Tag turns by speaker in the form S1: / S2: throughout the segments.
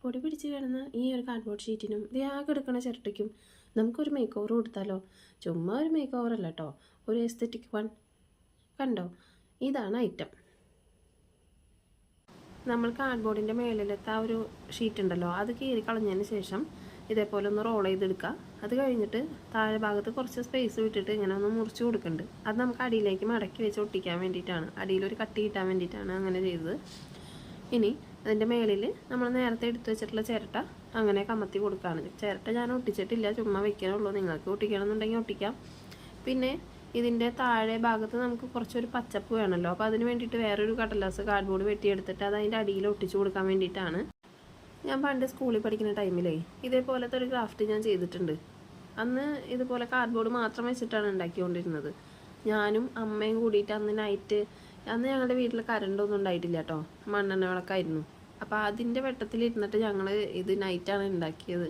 S1: പൊടി പിടിച്ച് കിടന്ന ഈ ഒരു കാർഡ്ബോർഡ് ഷീറ്റിനും ഇത് ആകെ എടുക്കണ ചിരട്ടയ്ക്കും നമുക്കൊരു മേക്ക് ഓവർ കൊടുത്താലോ? ചുമ്മാ ഒരു മേക്ക് ഓവർ അല്ല കേട്ടോ, ഒരു എസ്തെറ്റിക് വൺ. കണ്ടോ, ഇതാണ് ഐറ്റം. നമ്മൾ കാർഡ്ബോർഡിൻ്റെ മേളിലത്തെ ആ ഒരു ഷീറ്റ് ഉണ്ടല്ലോ, അത് കീറി കളഞ്ഞതിന് ശേഷം ഇതേപോലെ ഒന്ന് റോൾ ചെയ്തെടുക്കുക. അത് കഴിഞ്ഞിട്ട് താഴെ ഭാഗത്ത് കുറച്ച് സ്പേസ് വിട്ടിട്ട് ഇങ്ങനെ ഒന്ന് മുറിച്ച് കൊടുക്കുന്നുണ്ട്. അത് നമുക്ക് അടിയിലേക്ക് മടക്കി വെച്ച് ഒട്ടിക്കാൻ വേണ്ടിയിട്ടാണ്, അടിയിലൊരു കട്ടി കിട്ടാൻ വേണ്ടിയിട്ടാണ് അങ്ങനെ ചെയ്തത്. ഇനി അതിൻ്റെ മേളിൽ നമ്മൾ നേരത്തെ എടുത്തു വെച്ചിട്ടുള്ള ചിരട്ട അങ്ങനെ കമത്തി കൊടുക്കുകയാണ്. ചിരട്ട ഞാൻ ഒട്ടിച്ചിട്ടില്ല, ചുമ്മാ വെക്കാനുള്ളൂ. നിങ്ങൾക്ക് ഒട്ടിക്കണമെന്നുണ്ടെങ്കിൽ ഒട്ടിക്കാം. പിന്നെ ഇതിൻ്റെ താഴെ ഭാഗത്ത് നമുക്ക് കുറച്ചൊരു പച്ചപ്പ് വേണമല്ലോ, അപ്പോൾ അതിന് വേണ്ടിയിട്ട് വേറൊരു കടലാസ് കാർഡ്ബോർഡ് വെട്ടിയെടുത്തിട്ട് അത് അതിൻ്റെ അടിയിൽ ഒട്ടിച്ചു കൊടുക്കാൻ വേണ്ടിയിട്ടാണ്. ഞാൻ പണ്ട് സ്കൂളിൽ പഠിക്കുന്ന ടൈമിലേ ഇതേപോലത്തെ ഒരു ക്രാഫ്റ്റ് ഞാൻ ചെയ്തിട്ടുണ്ട്. അന്ന് ഇതുപോലെ കാർഡ്ബോർഡ് മാത്രം വെച്ചിട്ടാണ് ഉണ്ടാക്കിക്കൊണ്ടിരുന്നത്. ഞാനും അമ്മയും കൂടിയിട്ട് അന്ന് നൈറ്റ്, അന്ന് ഞങ്ങളുടെ വീട്ടിൽ കറണ്ടൊന്നും ഉണ്ടായിട്ടില്ല കേട്ടോ, മണ്ണെണ്ണ വിളക്കായിരുന്നു. അപ്പോൾ അതിൻ്റെ വെട്ടത്തിലിരുന്നിട്ട് ഞങ്ങൾ ഇത് നൈറ്റാണ് ഉണ്ടാക്കിയത്.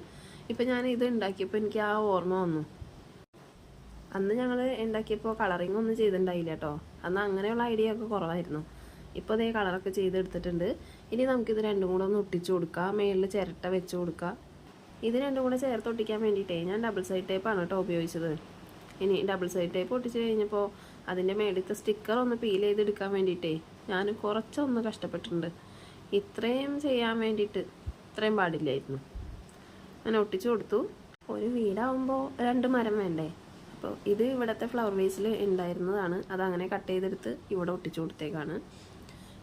S1: ഇപ്പം ഞാൻ ഇത് ഉണ്ടാക്കിയപ്പോൾ എനിക്ക് ആ ഓർമ്മ വന്നു. അന്ന് ഞങ്ങൾ ഉണ്ടാക്കിയപ്പോൾ കളറിങ് ഒന്നും ചെയ്തിട്ടുണ്ടായില്ല കേട്ടോ, അന്ന് അങ്ങനെയുള്ള ഐഡിയ ഒക്കെ കുറവായിരുന്നു. ഇപ്പോൾ അതേ കളറൊക്കെ ചെയ്തെടുത്തിട്ടുണ്ട്. ഇനി നമുക്കിത് രണ്ടും കൂടെ ഒന്ന് ഒട്ടിച്ചു കൊടുക്കാം. മേളിൽ ചിരട്ട വെച്ച് കൊടുക്കുക. ഇത് രണ്ടും കൂടെ ചേർത്ത് ഒട്ടിക്കാൻ വേണ്ടിയിട്ടേ ഞാൻ ഡബിൾ സൈഡ് ടേപ്പാണ് കേട്ടോ ഉപയോഗിച്ചത്. ഇനി ഡബിൾ സൈഡ് ടേപ്പ് ഒട്ടിച്ച് കഴിഞ്ഞപ്പോൾ അതിൻ്റെ മേളിലത്തെ സ്റ്റിക്കർ ഒന്ന് പീൽ ചെയ്തെടുക്കാൻ വേണ്ടിയിട്ടേ ഞാൻ കുറച്ചൊന്ന് കഷ്ടപ്പെട്ടിട്ടുണ്ട്. ഇത്രയും ചെയ്യാൻ വേണ്ടിയിട്ട് ഇത്രയും പാടില്ലായിരുന്നു. അങ്ങനെ ഒട്ടിച്ചു കൊടുത്തു. ഒരു വീടാവുമ്പോൾ 2 മരം വേണ്ടേ, അപ്പോൾ ഇത് ഇവിടുത്തെ ഫ്ലവർ വേസിൽ ഉണ്ടായിരുന്നതാണ്. അതങ്ങനെ കട്ട് ചെയ്തെടുത്ത് ഇവിടെ ഒട്ടിച്ചു കൊടുത്തേക്കാണ്.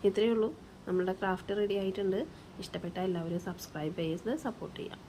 S1: ഇത്രയേ ഉള്ളൂ. നമ്മളുടെ ക്രാഫ്റ്റ് റെഡി ആയിട്ടുണ്ട്. ഇഷ്ടപ്പെട്ട എല്ലാവരും സബ്സ്ക്രൈബ് ചെയ്ത് സപ്പോർട്ട് ചെയ്യാം.